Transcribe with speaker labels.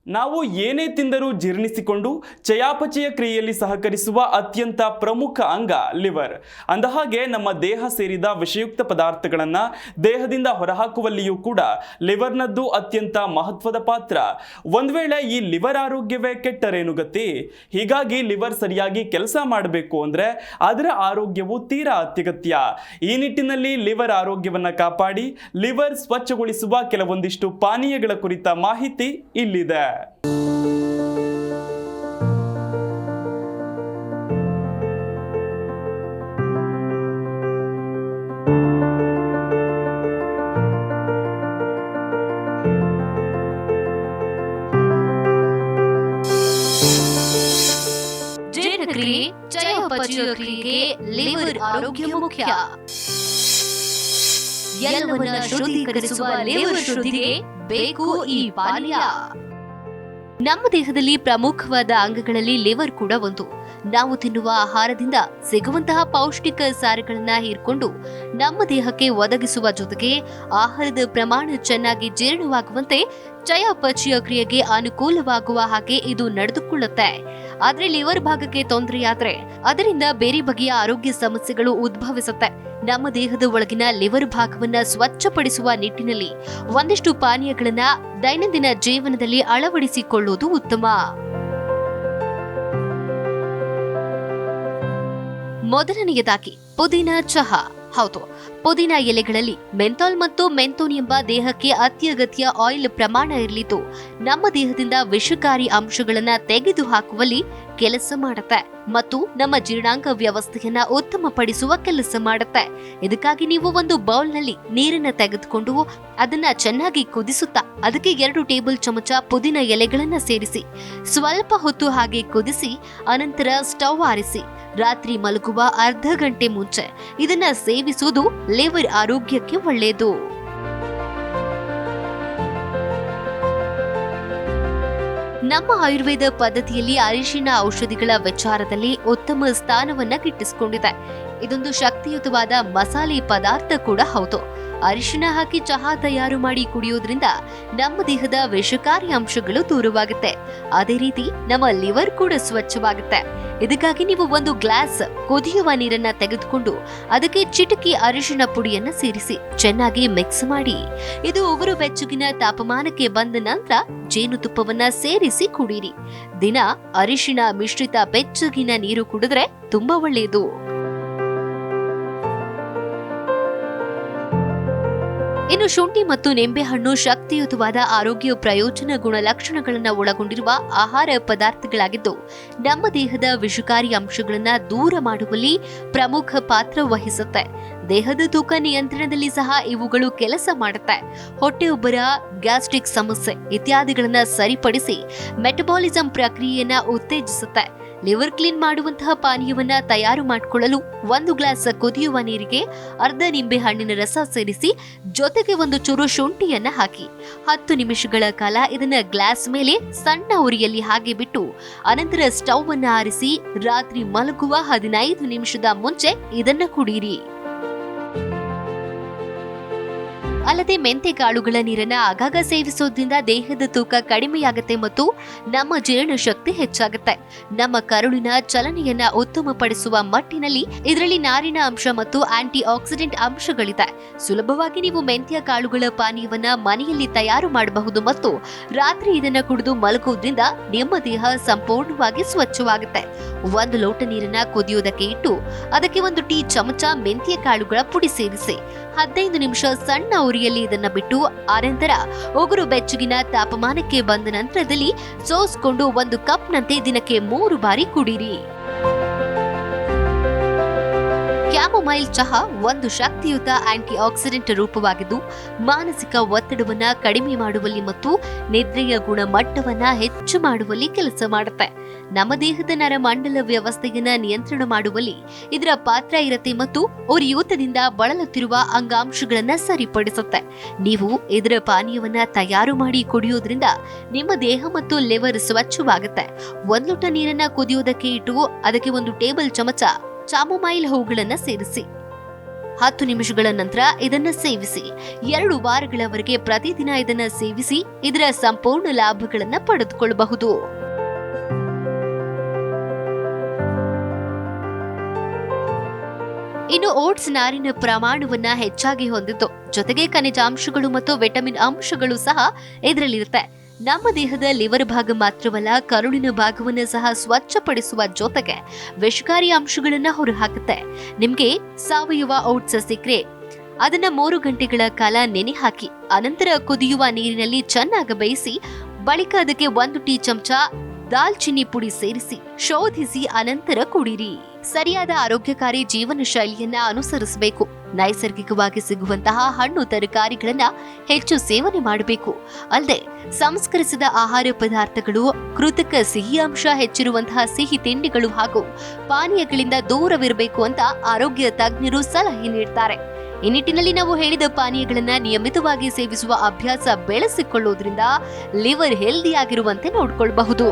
Speaker 1: ನಾವು ಏನೇ ತಿಂದರೂ ಜೀರ್ಣಿಸಿಕೊಂಡು ಚಯಾಪಚಯ ಕ್ರಿಯೆಯಲ್ಲಿ ಸಹಕರಿಸುವ ಅತ್ಯಂತ ಪ್ರಮುಖ ಅಂಗ ಲಿವರ್. ಅಂದಹಾಗೆ ನಮ್ಮ ದೇಹ ಸೇರಿದ ವಿಷಯುಕ್ತ ಪದಾರ್ಥಗಳನ್ನು ದೇಹದಿಂದ ಹೊರಹಾಕುವಲ್ಲಿಯೂ ಕೂಡ ಲಿವರ್ನದ್ದು ಅತ್ಯಂತ ಮಹತ್ವದ ಪಾತ್ರ. ಒಂದು ವೇಳೆ ಈ ಲಿವರ್ ಆರೋಗ್ಯವೇ ಕೆಟ್ಟರೇನು ಗತಿ? ಹೀಗಾಗಿ ಲಿವರ್ ಸರಿಯಾಗಿ ಕೆಲಸ ಮಾಡಬೇಕು ಅಂದರೆ ಅದರ ಆರೋಗ್ಯವು ತೀರಾ ಅತ್ಯಗತ್ಯ. ಈ ನಿಟ್ಟಿನಲ್ಲಿ ಲಿವರ್ ಆರೋಗ್ಯವನ್ನು ಕಾಪಾಡಿ ಲಿವರ್ ಸ್ವಚ್ಛಗೊಳಿಸುವ ಕೆಲವೊಂದಿಷ್ಟು ಪಾನೀಯಗಳ ಕುರಿತ ಮಾಹಿತಿ ಇಲ್ಲಿದೆ.
Speaker 2: ಜೀರ್ಣಕ್ರಿಯೆ, ಚಯಾಪಚಯ ಕ್ರಿಯೆಗೆ ಲಿವರ್ ಆರೋಗ್ಯ ಮುಖ್ಯ. ಎಲ್ಲವನ್ನ ಶುದ್ಧೀಕರಿಸುವ ಲಿವರ್ ಶುದ್ಧಿಗೆ ಬೇಕು ಈ ಪಾನೀಯ. ನಮ್ಮ ದೇಹದಲ್ಲಿ ಪ್ರಮುಖವಾದ ಅಂಗಗಳಲ್ಲಿ ಲಿವರ್ ಕೂಡ ಒಂದು. ನಾವು ತಿನ್ನುವ ಆಹಾರದಿಂದ ಸಿಗುವಂತಹ ಪೌಷ್ಟಿಕ ಸಾರಗಳನ್ನ ಹೀರ್ಕೊಂಡು ನಮ್ಮ ದೇಹಕ್ಕೆ ಒದಗಿಸುವ ಜೊತೆಗೆ ಆಹಾರದ ಪ್ರಮಾಣ ಚೆನ್ನಾಗಿ ಜೀರ್ಣವಾಗುವಂತೆ ಚಯಾಪಚಯ ಕ್ರಿಯೆಗೆ ಅನುಕೂಲವಾಗುವ ಹಾಗೆ ಇದು ನಡೆದುಕೊಳ್ಳುತ್ತೆ. ಆದ್ರೆ ಲಿವರ್ ಭಾಗಕ್ಕೆ ತೊಂದರೆಯಾದ್ರೆ ಅದರಿಂದ ಬೇರೆ ಬಗೆಯ ಆರೋಗ್ಯ ಸಮಸ್ಯೆಗಳು ಉದ್ಭವಿಸುತ್ತೆ. ನಮ್ಮ ದೇಹದ ಒಳಗಿನ ಲಿವರ್ ಭಾಗವನ್ನ ಸ್ವಚ್ಛಪಡಿಸುವ ನಿಟ್ಟಿನಲ್ಲಿ ಒಂದಿಷ್ಟು ಪಾನೀಯಗಳನ್ನ ದೈನಂದಿನ ಜೀವನದಲ್ಲಿ ಅಳವಡಿಸಿಕೊಳ್ಳುವುದು ಉತ್ತಮ. ಮೊದಲನೆಯದಾಗಿ ಪುದೀನ ಚಹಾ. ಹೌದು, ಪುದೀನ ಎಲೆಗಳಲ್ಲಿ ಮೆಂಥಾಲ್ ಮತ್ತು ಮೆಂಥೋನ್ ಎಂಬ ದೇಹಕ್ಕೆ ಅತ್ಯಗತ್ಯ ಆಯಿಲ್ ಪ್ರಮಾಣ ಇರಲಿದ್ದು ನಮ್ಮ ದೇಹದಿಂದ ವಿಷಕಾರಿ ಅಂಶಗಳನ್ನ ತೆಗೆದು ಹಾಕುವಲ್ಲಿ ಕೆಲಸ ಮಾಡುತ್ತೆ ಮತ್ತು ನಮ್ಮ ಜೀರ್ಣಾಂಗ ವ್ಯವಸ್ಥೆಯನ್ನ ಉತ್ತಮಪಡಿಸುವ ಕೆಲಸ ಮಾಡುತ್ತೆ. ಇದಕ್ಕಾಗಿ ನೀವು ಒಂದು ಬೌಲ್ನಲ್ಲಿ ನೀರನ್ನ ತೆಗೆದುಕೊಂಡು ಅದನ್ನ ಚೆನ್ನಾಗಿ ಕುದಿಸುತ್ತಾ ಅದಕ್ಕೆ 2 ಟೇಬಲ್ ಚಮಚ ಪುದೀನ ಎಲೆಗಳನ್ನ ಸೇರಿಸಿ ಸ್ವಲ್ಪ ಹೊತ್ತು ಹಾಗೆ ಕುದಿಸಿ ಅನಂತರ ಸ್ಟವ್ ಆರಿಸಿ ರಾತ್ರಿ ಮಲಗುವ ಅರ್ಧ ಗಂಟೆ ಮುಂಚೆ ಇದನ್ನ ಸೇವಿಸುವುದು ಲಿವರ್ ಆರೋಗ್ಯಕ್ಕೆ ಒಳ್ಳೆಯದು. ನಮ್ಮ ಆಯುರ್ವೇದ ಪದ್ಧತಿಯಲ್ಲಿ ಅರಿಶಿನ ಔಷಧಿಗಳ ವಿಚಾರದಲ್ಲಿ ಉತ್ತಮ ಸ್ಥಾನವನ್ನ ಗಿಟ್ಟಿಸಿಕೊಂಡಿದೆ. ಇದೊಂದು ಶಕ್ತಿಯುತವಾದ ಮಸಾಲೆ ಪದಾರ್ಥ ಕೂಡ ಹೌದು. ಅರಿಶಿನ ಹಾಕಿ ಚಹಾ ತಯಾರು ಮಾಡಿ ಕುಡಿಯೋದ್ರಿಂದ ನಮ್ಮ ದೇಹದ ವಿಷಕಾರಿ ಅಂಶಗಳು ದೂರವಾಗುತ್ತೆ. ಅದೇ ರೀತಿ ನಮ್ಮ ಲಿವರ್ ಕೂಡ ಸ್ವಚ್ಛವಾಗುತ್ತೆ. ಇದಕ್ಕಾಗಿ ನೀವು ಒಂದು ಗ್ಲಾಸ್ ಕುದಿಯುವ ನೀರನ್ನ ತೆಗೆದುಕೊಂಡು ಅದಕ್ಕೆ ಚಿಟಿಕೆ ಅರಿಶಿನ ಪುಡಿಯನ್ನ ಸೇರಿಸಿ ಚೆನ್ನಾಗಿ ಮಿಕ್ಸ್ ಮಾಡಿ ಇದು ಉಗುರು ಬೆಚ್ಚಗಿನ ತಾಪಮಾನಕ್ಕೆ ಬಂದ ನಂತರ ಜೇನುತುಪ್ಪವನ್ನ ಸೇರಿಸಿ ಕುಡಿಯಿರಿ. ದಿನ ಅರಿಶಿನ ಮಿಶ್ರಿತ ಬೆಚ್ಚಗಿನ ನೀರು ಕುಡಿದ್ರೆ ತುಂಬಾ ಒಳ್ಳೆಯದು. ಇನ್ನು ಶುಂಠಿ ಮತ್ತು ನಿಂಬೆಹಣ್ಣು ಶಕ್ತಿಯುತವಾದ ಆರೋಗ್ಯ ಪ್ರಯೋಜನ ಗುಣಲಕ್ಷಣಗಳನ್ನು ಒಳಗೊಂಡಿರುವ ಆಹಾರ ಪದಾರ್ಥಗಳಾಗಿದ್ದು ನಮ್ಮ ದೇಹದ ವಿಷಕಾರಿ ಅಂಶಗಳನ್ನ ದೂರ ಮಾಡುವಲ್ಲಿ ಪ್ರಮುಖ ಪಾತ್ರ ವಹಿಸುತ್ತೆ. ದೇಹದ ತೂಕ ನಿಯಂತ್ರಣದಲ್ಲಿ ಸಹ ಇವುಗಳು ಕೆಲಸ ಮಾಡುತ್ತೆ. ಹೊಟ್ಟೆ ಉಬ್ಬರ, ಗ್ಯಾಸ್ಟ್ರಿಕ್ ಸಮಸ್ಯೆ ಇತ್ಯಾದಿಗಳನ್ನ ಸರಿಪಡಿಸಿ ಮೆಟಬಾಲಿಸಂ ಪ್ರಕ್ರಿಯೆಯನ್ನ ಉತ್ತೇಜಿಸುತ್ತೆ. ಲಿವರ್ ಕ್ಲೀನ್ ಮಾಡುವಂತಹ ಪಾನೀಯವನ್ನ ತಯಾರು ಮಾಡಿಕೊಳ್ಳಲು 1 ಗ್ಲಾಸ್ ಕುದಿಯುವ ನೀರಿಗೆ ಅರ್ಧ ನಿಂಬೆ ಹಣ್ಣಿನ ರಸ ಸೇರಿಸಿ ಜೊತೆಗೆ 1 ಚೂರು ಶುಂಠಿಯನ್ನ ಹಾಕಿ 10 ನಿಮಿಷಗಳ ಕಾಲ ಇದನ್ನ ಗ್ಲಾಸ್ ಮೇಲೆ ಸಣ್ಣ ಉರಿಯಲ್ಲಿ ಹಾಗೆ ಬಿಟ್ಟು ಅನಂತರ ಸ್ಟವ್ ಅನ್ನ ಆರಿಸಿ ರಾತ್ರಿ ಮಲಗುವ 15 ನಿಮಿಷದ ಮುಂಚೆ ಇದನ್ನ ಕುಡಿಯಿರಿ. ಅಲ್ಲದೆ ಮೆಂತೆ ಕಾಳುಗಳ ನೀರನ್ನ ಆಗಾಗ ಸೇವಿಸೋದ್ರಿಂದ ದೇಹದ ತೂಕ ಕಡಿಮೆಯಾಗುತ್ತೆ ಮತ್ತು ನಮ್ಮ ಜೀರ್ಣ ಶಕ್ತಿ ಹೆಚ್ಚಾಗುತ್ತೆ. ನಮ್ಮ ಕರುಳಿನ ಚಲನೆಯನ್ನ ಉತ್ತಮಪಡಿಸುವ ಮಟ್ಟಿನಲ್ಲಿ ಇದರಲ್ಲಿ ನಾರಿನ ಅಂಶ ಮತ್ತು ಆಂಟಿ ಆಕ್ಸಿಡೆಂಟ್ ಅಂಶಗಳಿದೆ. ಸುಲಭವಾಗಿ ನೀವು ಮೆಂತ್ಯ ಕಾಳುಗಳ ಪಾನೀಯವನ್ನ ಮನೆಯಲ್ಲಿ ತಯಾರು ಮಾಡಬಹುದು ಮತ್ತು ರಾತ್ರಿ ಇದನ್ನ ಕುಡಿದು ಮಲಗೋದ್ರಿಂದ ನಿಮ್ಮ ದೇಹ ಸಂಪೂರ್ಣವಾಗಿ ಸ್ವಚ್ಛವಾಗುತ್ತೆ. 1 ಲೋಟ ನೀರನ್ನ ಕುದಿಯೋದಕ್ಕೆ ಇಟ್ಟು ಅದಕ್ಕೆ 1 ಟೀ ಚಮಚ ಮೆಂತ್ಯ ಕಾಳುಗಳ ಪುಡಿ ಸೇರಿಸಿ 15 ನಿಮಿಷ ಸಣ್ಣ ಉರಿಯಲ್ಲಿ ಇದನ್ನ ಬಿಟ್ಟು ಆನಂತರ ಉಗುರು ಬೆಚ್ಚಗಿನ ತಾಪಮಾನಕ್ಕೆ ಬಂದ ನಂತರದಲ್ಲಿ ಸೋಸ್ಕೊಂಡು 1 ಕಪ್ನಂತೆ ದಿನಕ್ಕೆ 3 ಬಾರಿ ಕುಡಿಯಿರಿ. ಕ್ಯಾಮೊಮೈಲ್ ಚಹಾ ಒಂದು ಶಕ್ತಿಯುತ ಆಂಟಿ ಆಕ್ಸಿಡೆಂಟ್ ರೂಪವಾಗಿದ್ದು ಮಾನಸಿಕ ಒತ್ತಡವನ್ನ ಕಡಿಮೆ ಮಾಡುವಲ್ಲಿ ಮತ್ತು ನಿದ್ರೆಯ ಗುಣಮಟ್ಟವನ್ನ ಹೆಚ್ಚು ಮಾಡುವಲ್ಲಿ ಕೆಲಸ ಮಾಡುತ್ತೆ. ನಮ್ಮ ದೇಹದ ನರಮಂಡಲ ವ್ಯವಸ್ಥೆಯನ್ನ ನಿಯಂತ್ರಣ ಮಾಡುವಲ್ಲಿ ಇದರ ಪಾತ್ರ ಇರುತ್ತೆ ಮತ್ತು ಉರಿಯೂತದಿಂದ ಬಳಲುತ್ತಿರುವ ಅಂಗಾಂಶಗಳನ್ನ ಸರಿಪಡಿಸುತ್ತೆ. ನೀವು ಇದರ ಪಾನೀಯವನ್ನ ತಯಾರು ಮಾಡಿ ಕುಡಿಯೋದ್ರಿಂದ ನಿಮ್ಮ ದೇಹ ಮತ್ತು ಲಿವರ್ ಸ್ವಚ್ಛವಾಗುತ್ತೆ. 1 ಲೋಟ ನೀರನ್ನ ಕುದಿಯೋದಕ್ಕೆ ಇಟ್ಟು ಅದಕ್ಕೆ 1 ಟೇಬಲ್ ಚಮಚ ಚಾಮೊಮೈಲ್ ಹೂಗಳನ್ನ ಸೇರಿಸಿ 10 ನಿಮಿಷಗಳ ನಂತರ ಇದನ್ನ ಸೇವಿಸಿ. 2 ವಾರಗಳವರೆಗೆ ಪ್ರತಿದಿನ ಇದನ್ನ ಸೇವಿಸಿ ಇದರ ಸಂಪೂರ್ಣ ಲಾಭಗಳನ್ನ ಪಡೆದುಕೊಳ್ಳಬಹುದು. ಇನ್ನು ಓಟ್ಸ್ ನಾರಿನ ಪ್ರಮಾಣವನ್ನ ಹೆಚ್ಚಾಗಿ ಹೊಂದಿದ್ದು, ಜೊತೆಗೆ ಖನಿಜಾಂಶಗಳು ಮತ್ತು ವಿಟಮಿನ್ ಅಂಶಗಳು ಸಹ ಇದರಲ್ಲಿರುತ್ತೆ. ನಮ್ಮ ದೇಹದ ಲಿವರ್ ಭಾಗ ಮಾತ್ರವಲ್ಲ, ಕರುಳಿನ ಭಾಗವನ್ನು ಸಹ ಸ್ವಚ್ಛಪಡಿಸುವ ಜೊತೆಗೆ ವಿಷಕಾರಿ ಅಂಶಗಳನ್ನ ಹೊರಹಾಕುತ್ತೆ. ನಿಮ್ಗೆ ಸಾವಯವ ಓಟ್ಸ್ ಸಿಕ್ಕರೆ ಅದನ್ನ 3 ಗಂಟೆಗಳ ಕಾಲ ನೆನೆ ಹಾಕಿ ಅನಂತರ ಕುದಿಯುವ ನೀರಿನಲ್ಲಿ ಚೆನ್ನಾಗಿ ಬೇಯಿಸಿ ಬಳಿಕ ಅದಕ್ಕೆ 1 ಟೀ ಚಮಚ ದಾಲ್ಚಿನ್ನಿ ಪುಡಿ ಸೇರಿಸಿ ಶೋಧಿಸಿ ಅನಂತರ ಕುಡಿರಿ. ಸರಿಯಾದ ಆರೋಗ್ಯಕಾರಿ ಜೀವನ ಶೈಲಿಯನ್ನ ಅನುಸರಿಸಬೇಕು. ನೈಸರ್ಗಿಕವಾಗಿ ಸಿಗುವಂತಹ ಹಣ್ಣು ತರಕಾರಿಗಳನ್ನ ಹೆಚ್ಚು ಸೇವನೆ ಮಾಡಬೇಕು. ಅಲ್ಲದೆ ಸಂಸ್ಕರಿಸಿದ ಆಹಾರ ಪದಾರ್ಥಗಳು, ಕೃತಕ ಸಿಹಿ ಅಂಶ ಹೆಚ್ಚಿರುವಂತಹ ಸಿಹಿ ತಿಂಡಿಗಳು ಹಾಗೂ ಪಾನೀಯಗಳಿಂದ ದೂರವಿರಬೇಕು ಅಂತ ಆರೋಗ್ಯ ತಜ್ಞರು ಸಲಹೆ ನೀಡ್ತಾರೆ. ಈ ನಿಟ್ಟಿನಲ್ಲಿ ನಾವು ಹೇಳಿದ ಪಾನೀಯಗಳನ್ನ ನಿಯಮಿತವಾಗಿ ಸೇವಿಸುವ ಅಭ್ಯಾಸ ಬೆಳೆಸಿಕೊಳ್ಳುವುದರಿಂದ ಲಿವರ್ ಹೆಲ್ದಿ ಆಗಿರುವಂತೆ ನೋಡಿಕೊಳ್ಳಬಹುದು.